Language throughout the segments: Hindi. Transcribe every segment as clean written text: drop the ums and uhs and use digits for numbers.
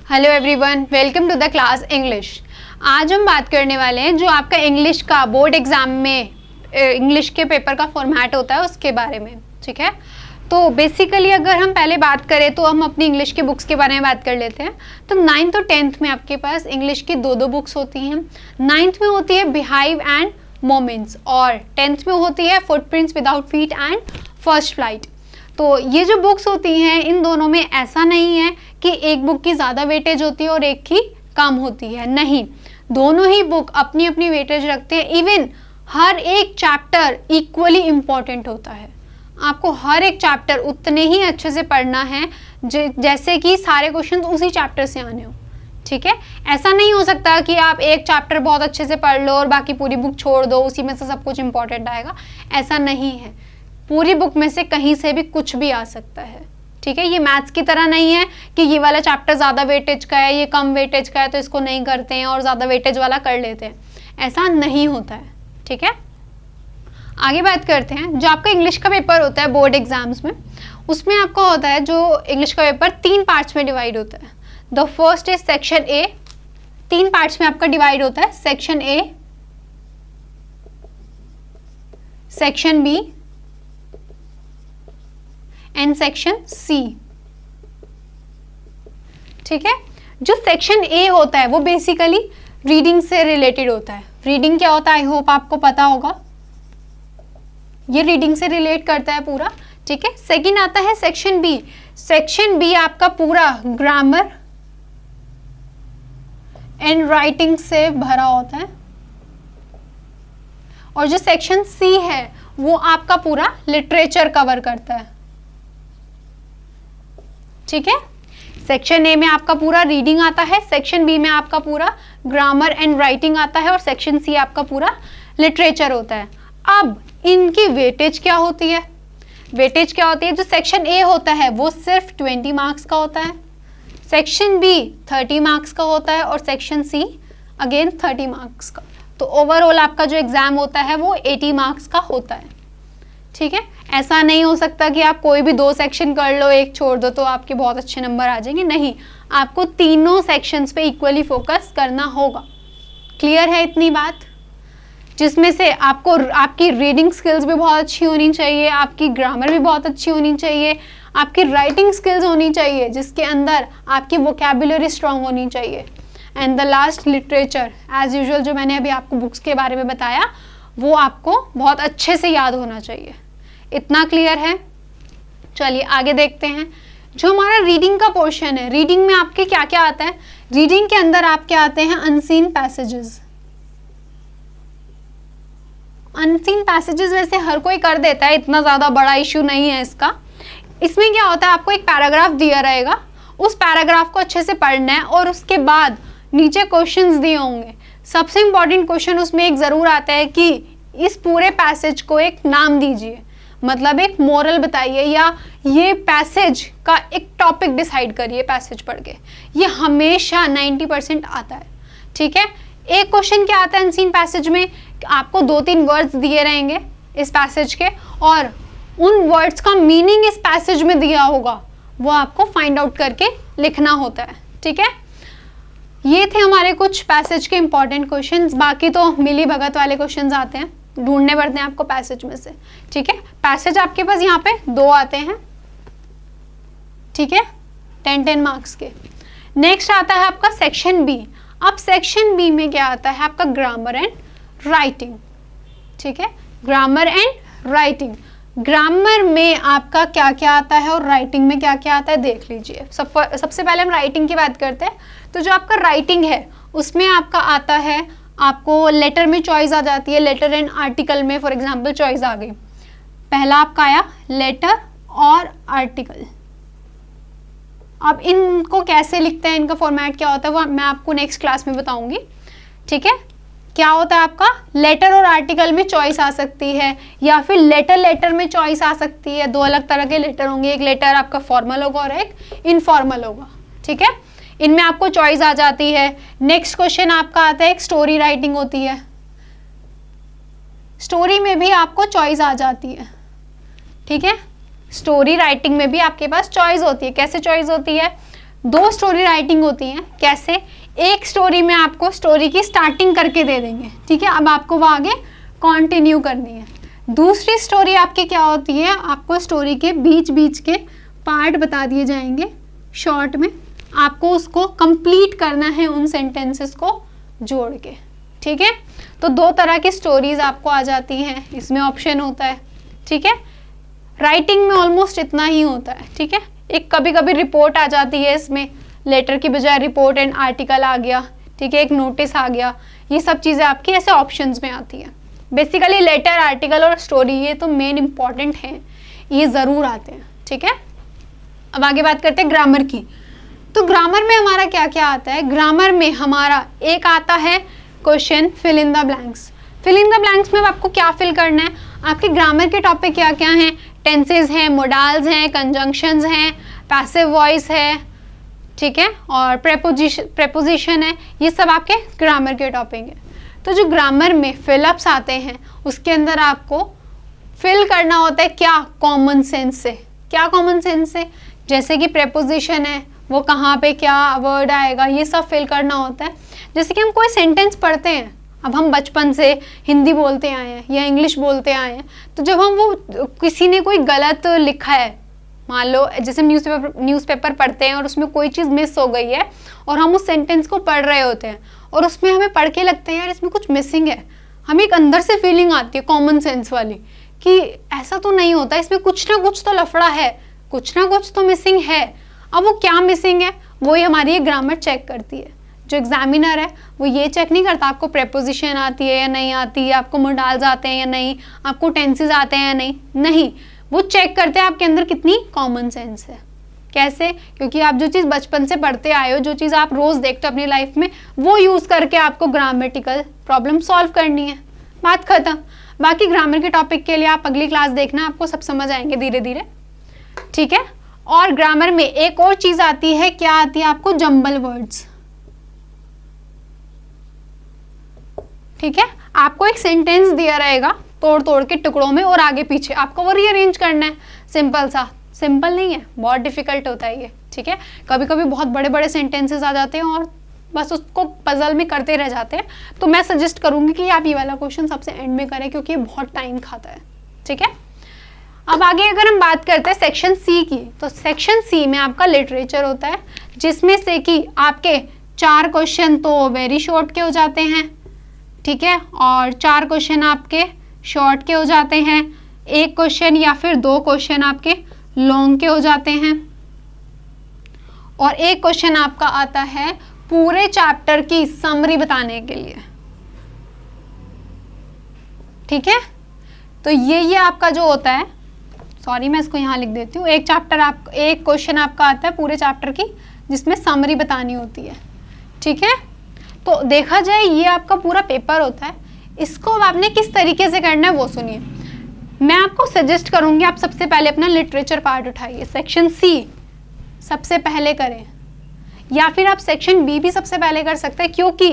Hello everyone, welcome to the class English. आज हम बात करने वाले हैं जो आपका इंग्लिश का बोर्ड एग्जाम में इंग्लिश के पेपर का फॉर्मेट होता है उसके बारे में। ठीक है, तो बेसिकली अगर हम पहले बात करें तो हम अपनी इंग्लिश की बुक्स के बारे में बात कर लेते हैं। तो 9th और 10th में आपके पास इंग्लिश की दो बुक्स होती हैं। 9th में होती है बिहाइव एंड मोमेंट्स और 10th में होती है footprints without feet and first flight. तो ये जो बुक्स होती हैं इन दोनों में ऐसा नहीं है कि एक बुक की ज़्यादा वेटेज होती है और एक की कम होती है, नहीं, दोनों ही बुक अपनी अपनी वेटेज रखते हैं। इवन हर एक चैप्टर इक्वली इम्पॉर्टेंट होता है। आपको हर एक चैप्टर उतने ही अच्छे से पढ़ना है जैसे कि सारे क्वेश्चन उसी चैप्टर से आने हो। ठीक है, ऐसा नहीं हो सकता कि आप एक चैप्टर बहुत अच्छे से पढ़ लो और बाकी पूरी बुक छोड़ दो, उसी में से सब कुछ इम्पॉर्टेंट आएगा, ऐसा नहीं है। पूरी बुक में से कहीं से भी कुछ भी आ सकता है। ठीक है, ये मैथ्स की तरह नहीं है कि ये वाला चैप्टर ज़्यादा वेटेज का है, ये कम वेटेज का है तो इसको नहीं करते हैं और ज़्यादा वेटेज वाला कर लेते हैं, ऐसा नहीं होता है। ठीक है, आगे बात करते हैं। जो आपका इंग्लिश का पेपर होता है बोर्ड एग्जाम्स में, उसमें आपका होता है जो इंग्लिश का पेपर 3 पार्ट्स में डिवाइड होता है। The first is section A. 3 parts में आपका डिवाइड होता है, section A, section B and section C. ठीक है, जो सेक्शन ए होता है वो बेसिकली रीडिंग से रिलेटेड होता है। रीडिंग क्या होता है आई होप आपको पता होगा, ये रीडिंग से रिलेट करता है पूरा। ठीक है, सेकंड आता है सेक्शन बी। सेक्शन बी आपका पूरा ग्रामर एंड राइटिंग से भरा होता है और जो सेक्शन सी है वो आपका पूरा लिटरेचर कवर करता है। ठीक है, सेक्शन ए में आपका पूरा रीडिंग आता है, सेक्शन बी में आपका पूरा ग्रामर एंड राइटिंग आता है और सेक्शन सी आपका पूरा लिटरेचर होता है। अब इनकी वेटेज क्या होती है? वेटेज क्या होती है? जो सेक्शन ए होता है वो सिर्फ 20 मार्क्स का होता है, सेक्शन बी 30 मार्क्स का होता है और सेक्शन सी अगेन 30 मार्क्स का। तो ओवरऑल आपका जो एग्जाम होता है वो 80 मार्क्स का होता है। ठीक है, ऐसा नहीं हो सकता कि आप कोई भी 2 सेक्शन कर लो, एक छोड़ दो तो आपके बहुत अच्छे नंबर आ जाएंगे, नहीं, आपको तीनों सेक्शंस पे इक्वली फोकस करना होगा। क्लियर है इतनी बात? जिसमें से आपको आपकी रीडिंग स्किल्स भी बहुत अच्छी होनी चाहिए, आपकी ग्रामर भी बहुत अच्छी होनी चाहिए, आपकी राइटिंग स्किल्स होनी चाहिए जिसके अंदर आपकी वोकैबुलरी स्ट्रांग होनी चाहिए, and the last literature as usual जो मैंने अभी आपको बुक्स के बारे में बताया वो आपको बहुत अच्छे से याद होना चाहिए। इतना क्लियर है? चलिए आगे देखते हैं। जो हमारा रीडिंग का पोर्शन है, रीडिंग में आपके क्या क्या आता है? रीडिंग के अंदर आपके आते हैं अनसीन पैसेजेस। अनसीन पैसेजेस वैसे हर कोई कर देता है, इतना ज़्यादा बड़ा इश्यू नहीं है इसका। इसमें क्या होता है, आपको एक पैराग्राफ दिया रहेगा, उस पैराग्राफ को अच्छे से पढ़ना है और उसके बाद नीचे क्वेश्चंस दिए होंगे। सबसे इंपॉर्टेंट क्वेश्चन उसमें एक ज़रूर आता है कि इस पूरे पैसेज को एक नाम दीजिए, मतलब एक मोरल बताइए या ये पैसेज का एक टॉपिक डिसाइड करिए पैसेज पढ़ के। ये हमेशा 90% आता है। ठीक है, एक क्वेश्चन क्या आता है अनसीन पैसेज में, आपको 2-3 वर्ड्स दिए रहेंगे इस पैसेज के और उन वर्ड्स का मीनिंग इस पैसेज में दिया होगा, वो आपको फाइंड आउट करके लिखना होता है। ठीक है, ये थे हमारे कुछ पैसेज के इंपॉर्टेंट क्वेश्चंस। बाकी तो मिली भगत वाले क्वेश्चंस आते हैं, ढूंढने पड़ते हैं आपको पैसेज में से। ठीक है, पैसेज आपके पास यहाँ पे 2 आते हैं। ठीक है, 10-10 मार्क्स के। नेक्स्ट आता है आपका सेक्शन बी। अब सेक्शन बी में क्या आता है आपका ग्रामर एंड राइटिंग। ठीक है, ग्रामर एंड राइटिंग। ग्रामर में आपका क्या क्या आता है और राइटिंग में क्या क्या आता है देख लीजिए। सबसे पहले हम राइटिंग की बात करते हैं। तो जो आपका राइटिंग है उसमें आपका आता है, आपको लेटर में चॉइस आ जाती है, लेटर एंड आर्टिकल में फॉर एग्जांपल चॉइस आ गई। पहला आपका आया लेटर और आर्टिकल। अब इनको कैसे लिखते हैं, इनका फॉर्मेट क्या होता है वो मैं आपको नेक्स्ट क्लास में बताऊंगी। ठीक है, क्या होता है आपका लेटर और आर्टिकल में चॉइस आ सकती है या फिर लेटर में चॉइस आ सकती है। 2 अलग तरह के लेटर होंगे, एक लेटर आपका फॉर्मल होगा और एक इनफॉर्मल होगा। ठीक है, इनमें आपको चॉइस आ जाती है। नेक्स्ट क्वेश्चन आपका आता है एक स्टोरी राइटिंग होती है, स्टोरी में भी आपको चॉइस आ जाती है। ठीक है, स्टोरी राइटिंग में भी आपके पास चॉइस होती है। कैसे चॉइस होती है? 2 स्टोरी राइटिंग होती हैं। कैसे? एक स्टोरी में आपको स्टोरी की स्टार्टिंग करके दे देंगे, ठीक है, अब आपको वो आगे कंटिन्यू करनी है। दूसरी स्टोरी आपकी क्या होती है, आपको स्टोरी के बीच बीच के पार्ट बता दिए जाएंगे शॉर्ट में, आपको उसको कंप्लीट करना है उन सेंटेंसेस को जोड़ के, ठीक है। तो 2 तरह की स्टोरीज आपको आ जाती हैं, इसमें ऑप्शन होता है, ठीक है। राइटिंग में ऑलमोस्ट इतना ही होता है, ठीक है। एक कभी कभी रिपोर्ट आ जाती है, इसमें लेटर की बजाय रिपोर्ट एंड आर्टिकल आ गया, ठीक है, एक नोटिस आ गया, ये सब चीज़ें आपकी ऐसे ऑप्शंस में आती है। बेसिकली लेटर, आर्टिकल और स्टोरी ये तो मेन इंपॉर्टेंट हैं, ये ज़रूर आते हैं, ठीक है। अब आगे बात करते हैं ग्रामर की। तो ग्रामर में हमारा क्या क्या आता है? ग्रामर में हमारा एक आता है question fill in the blanks. Fill in the blanks में आपको क्या फिल करना है? आपके ग्रामर के टॉपिक क्या क्या हैं? टेंसेज हैं, मोडाल्स हैं, कंजंक्शंस हैं, पैसिव वॉइस है, ठीक है, और प्रेपोजिशन है, ये सब आपके ग्रामर के टॉपिक हैं। तो जो ग्रामर में फिलअप्स आते हैं उसके अंदर आपको फिल करना होता है क्या? कॉमन सेंस से। क्या कॉमन सेंस से? जैसे कि प्रेपोजिशन है, वो कहाँ पे क्या वर्ड आएगा, ये सब फिल करना होता है। जैसे कि हम कोई सेंटेंस पढ़ते हैं, अब हम बचपन से हिंदी बोलते आए हैं या इंग्लिश बोलते आए हैं, तो जब हम वो किसी ने कोई गलत लिखा है, मान लो जैसे न्यूज़पेपर पढ़ते हैं और उसमें कोई चीज़ मिस हो गई है और हम उस सेंटेंस को पढ़ रहे होते हैं और उसमें हमें पढ़ के लगता है यार इसमें कुछ मिसिंग है, हमें एक अंदर से फीलिंग आती है कॉमन सेंस वाली कि ऐसा तो नहीं होता, इसमें कुछ ना कुछ तो लफड़ा है, कुछ ना कुछ तो मिसिंग है। अब वो क्या मिसिंग है, वही हमारी ग्रामर चेक करती है। जो एग्जामिनर है वो ये चेक नहीं करता आपको प्रेपोजिशन आती है या नहीं आती है, आपको मोडाल्स आते हैं या नहीं, आपको टेंसेस आते हैं या नहीं, वो चेक करते हैं आपके अंदर कितनी कॉमन सेंस है। कैसे? क्योंकि आप जो चीज़ बचपन से पढ़ते आए हो, जो चीज़ आप रोज़ देखते हो अपनी लाइफ में, वो यूज़ करके आपको ग्रामेटिकल प्रॉब्लम सॉल्व करनी है, बात खत्म। बाकी ग्रामर के टॉपिक के लिए आप अगली क्लास देखना, आपको सब समझ आएंगे धीरे धीरे, ठीक है। और ग्रामर में एक और चीज़ आती है, क्या आती है आपको? जंबल वर्ड्स, ठीक है। आपको एक सेंटेंस दिया रहेगा तोड़ तोड़ के टुकड़ों में और आगे पीछे आपको वो रीअरेंज करना है। सिंपल सा, सिंपल नहीं है, बहुत डिफिकल्ट होता है ये, ठीक है। कभी कभी बहुत बड़े बड़े सेंटेंसेस आ जाते हैं और बस उसको पजल में करते रह जाते हैं। तो मैं सजेस्ट करूंगी कि आप ये वाला क्वेश्चन सबसे एंड में करें क्योंकि ये बहुत टाइम खाता है, ठीक है। अब आगे अगर हम बात करते हैं सेक्शन सी की, तो सेक्शन सी में आपका लिटरेचर होता है, जिसमें से कि आपके 4 क्वेश्चन तो वेरी शॉर्ट के हो जाते हैं, ठीक है, और 4 क्वेश्चन आपके शॉर्ट के हो जाते हैं, 1 क्वेश्चन या फिर 2 क्वेश्चन आपके लॉन्ग के हो जाते हैं, और 1 क्वेश्चन आपका आता है पूरे चैप्टर की समरी बताने के लिए, ठीक है। तो ये आपका जो होता है, सॉरी मैं इसको यहाँ लिख देती हूँ, एक क्वेश्चन आपका आता है पूरे चैप्टर की जिसमें समरी बतानी होती है, ठीक है। तो देखा जाए ये आपका पूरा पेपर होता है, इसको आपने किस तरीके से करना है वो सुनिए। मैं आपको सजेस्ट करूंगी आप सबसे पहले अपना लिटरेचर पार्ट उठाइए, सेक्शन सी सबसे पहले करें, या फिर आप सेक्शन बी भी सबसे पहले कर सकते हैं, क्योंकि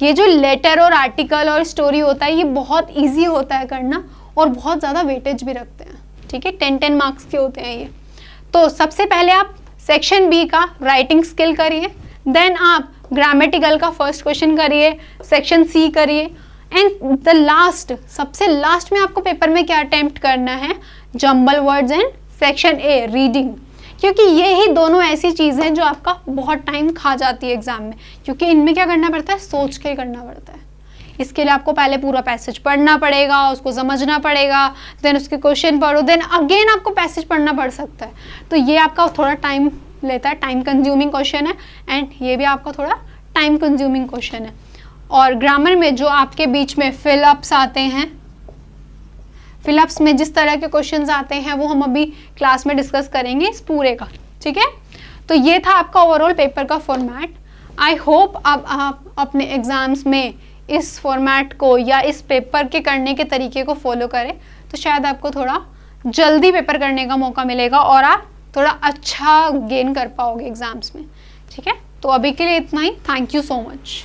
ये जो लेटर और आर्टिकल और स्टोरी होता है ये बहुत ईजी होता है करना और बहुत ज़्यादा वेटेज भी रखते हैं, ठीक है, 10 मार्क्स के होते हैं ये। तो सबसे पहले आप सेक्शन बी का राइटिंग स्किल करिए, देन आप ग्रामेटिकल का फर्स्ट क्वेश्चन करिए, सेक्शन सी करिए, एंड द लास्ट, सबसे लास्ट में आपको पेपर में क्या अटेम्प्ट करना है? Jumble words and section A reading, क्योंकि ये ही दोनों ऐसी चीज़ें हैं जो आपका बहुत टाइम खा जाती है एग्जाम में, क्योंकि इनमें क्या करना पड़ता है? सोच के करना पड़ता है। इसके लिए आपको पहले पूरा पैसेज पढ़ना पड़ेगा, उसको समझना पड़ेगा, देन उसके क्वेश्चन पढ़ो, देन अगेन आपको पैसेज पढ़ना पड़ सकता है। तो ये आपका थोड़ा टाइम लेता है, टाइम कंज्यूमिंग क्वेश्चन है, एंड ये भी आपका थोड़ा टाइम कंज्यूमिंग क्वेश्चन है। और ग्रामर में जो आपके बीच में फिलअप्स आते हैं, फिलअप्स में जिस तरह के क्वेश्चंस आते हैं वो हम अभी क्लास में डिस्कस करेंगे इस पूरे का, ठीक है। तो ये था आपका ओवरऑल पेपर का फॉर्मेट। आई होप अब आप अपने एग्जाम्स में इस फॉर्मेट को या इस पेपर के करने के तरीके को फॉलो करें, तो शायद आपको थोड़ा जल्दी पेपर करने का मौका मिलेगा और आप थोड़ा अच्छा गेन कर पाओगे एग्जाम्स में, ठीक है। तो अभी के लिए इतना ही, थैंक यू सो मच।